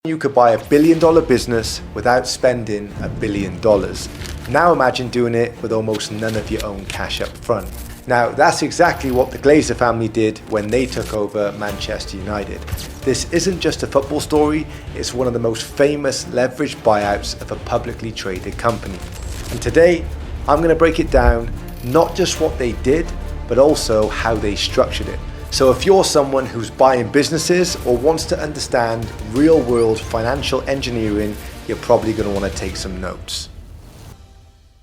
You could buy $1 billion business without spending $1 billion. Now imagine doing it with almost none of your own cash up front. Now that's exactly what the Glazer family did when they took over Manchester United. This isn't just a football story, it's one of the most famous leveraged buyouts of a publicly traded company. And today, I'm going to break it down, not just what they did, but also how they structured it. So if you're someone who's buying businesses or wants to understand real-world financial engineering, you're probably going to want to take some notes.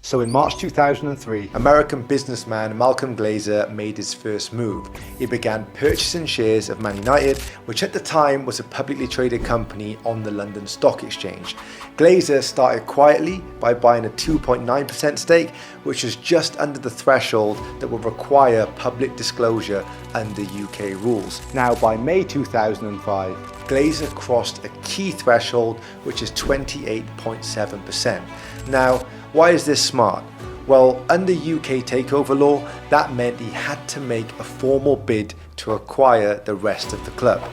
So in March 2003, American businessman Malcolm Glazer made his first move. He began purchasing shares of Man United, which at the time was a publicly traded company on the London Stock Exchange. Glazer started quietly by buying a 2.9% stake, which was just under the threshold that would require public disclosure under UK rules. Now by May 2005, Glazer crossed a key threshold, which is 28.7%. Now, why is this smart? Well, under UK takeover law, that meant he had to make a formal bid to acquire the rest of the club.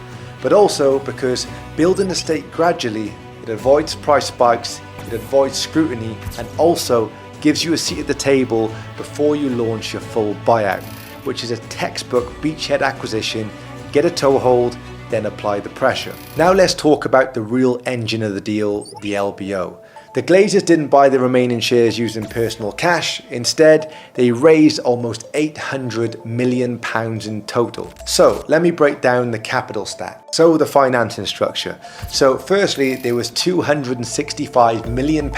But also because building a stake gradually, it avoids price spikes, it avoids scrutiny, and also gives you a seat at the table before you launch your full buyout, which is a textbook beachhead acquisition, get a toehold, then apply the pressure. Now let's talk about the real engine of the deal, the LBO. The Glazers didn't buy the remaining shares using personal cash. Instead, they raised almost £800 million in total. So let me break down the capital stack. So the financing structure. So firstly, there was £265 million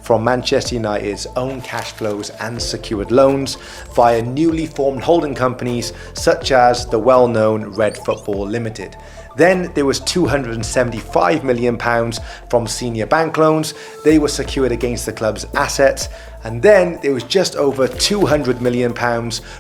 from Manchester United's own cash flows and secured loans via newly formed holding companies such as the well-known Red Football Limited. Then there was £275 million from senior bank loans. They were secured against the club's assets. And then there was just over £200 million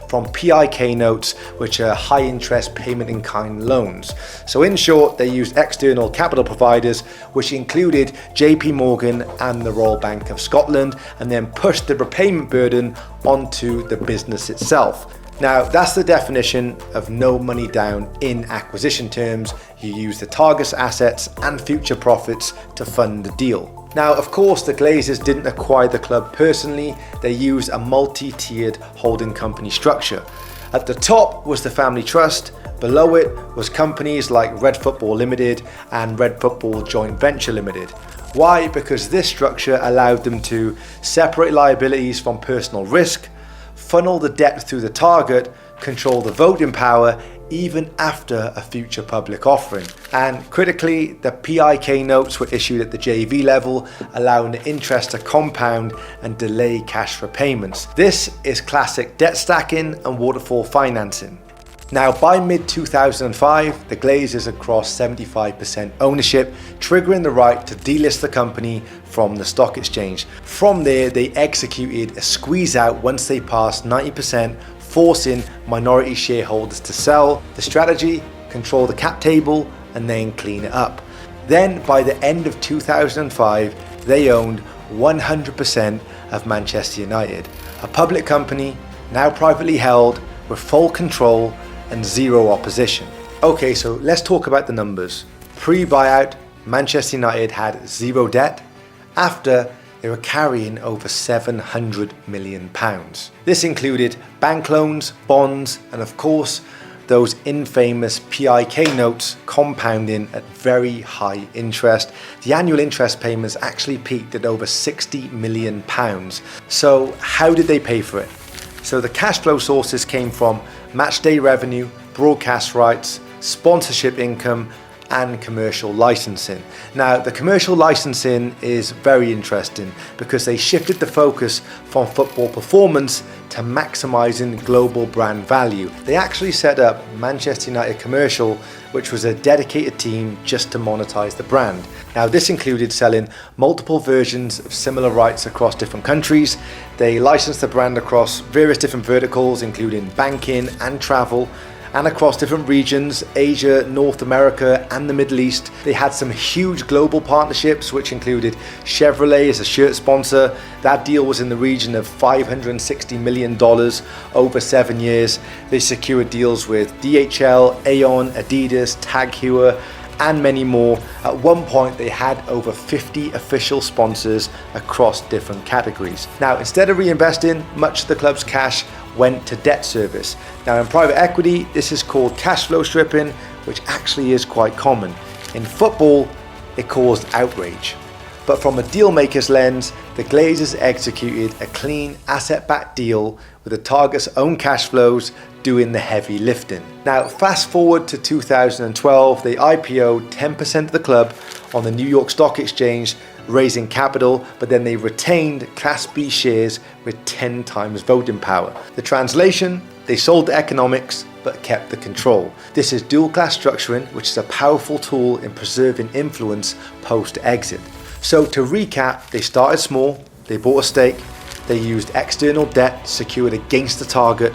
from PIK notes, which are high interest payment in kind loans. So in short, they used external capital providers, which included JP Morgan and the Royal Bank of Scotland, and then pushed the repayment burden onto the business itself. Now, that's the definition of no money down in acquisition terms. You use the target's assets and future profits to fund the deal. Now, of course, the Glazers didn't acquire the club personally. They used a multi-tiered holding company structure. At the top was the family trust. Below it was companies like Red Football Limited and Red Football Joint Venture Limited. Why? Because this structure allowed them to separate liabilities from personal risk, funnel the debt through the target, control the voting power even after a future public offering. And critically, the PIK notes were issued at the JV level, allowing the interest to compound and delay cash repayments. This is classic debt stacking and waterfall financing. Now, by mid-2005, the Glazers had crossed 75% ownership, triggering the right to delist the company from the stock exchange. From there, they executed a squeeze out once they passed 90%, forcing minority shareholders to sell. The strategy: control the cap table and then clean it up. Then, by the end of 2005, they owned 100% of Manchester United, a public company, now privately held, with full control and zero opposition. Okay, so let's talk about the numbers. Pre-buyout, Manchester United had zero debt. After, they were carrying over £700 million. This included bank loans, bonds, and of course, those infamous PIK notes compounding at very high interest. The annual interest payments actually peaked at over £60 million. So how did they pay for it? So the cash flow sources came from match day revenue, broadcast rights, sponsorship income, and commercial licensing. Now, the commercial licensing is very interesting because they shifted the focus from football performance to maximizing global brand value. They actually set up Manchester United Commercial, which was a dedicated team just to monetize the brand. Now, this included selling multiple versions of similar rights across different countries. They licensed the brand across various different verticals, including banking and travel, and across different regions, Asia, North America, and the Middle East. They had some huge global partnerships, which included Chevrolet as a shirt sponsor. That deal was in the region of $560 million over 7 years. They secured deals with DHL, Aeon, Adidas, Tag Heuer, and many more. At one point they had over 50 official sponsors across different categories. Now, instead of reinvesting, much of the club's cash went to debt service. Now, in private equity, this is called cash flow stripping, which actually is quite common. In football, it caused outrage. But from a deal maker's lens, the Glazers executed a clean asset-backed deal with the target's own cash flows doing the heavy lifting. Now, fast forward to 2012, they IPO'd 10% of the club on the New York Stock Exchange, raising capital, but then they retained Class B shares with 10 times voting power. The translation, they sold the economics, but kept the control. This is dual class structuring, which is a powerful tool in preserving influence post-exit. So to recap, they started small, they bought a stake, they used external debt secured against the target,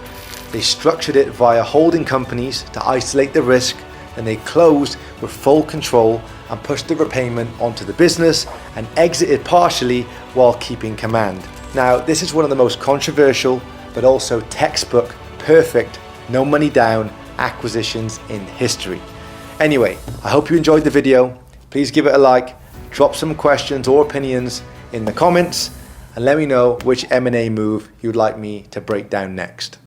they structured it via holding companies to isolate the risk, and they closed with full control and pushed the repayment onto the business and exited partially while keeping command. Now, this is one of the most controversial, but also textbook, perfect, no money down acquisitions in history. Anyway, I hope you enjoyed the video. Please give it a like, drop some questions or opinions in the comments, and let me know which M&A move you'd like me to break down next.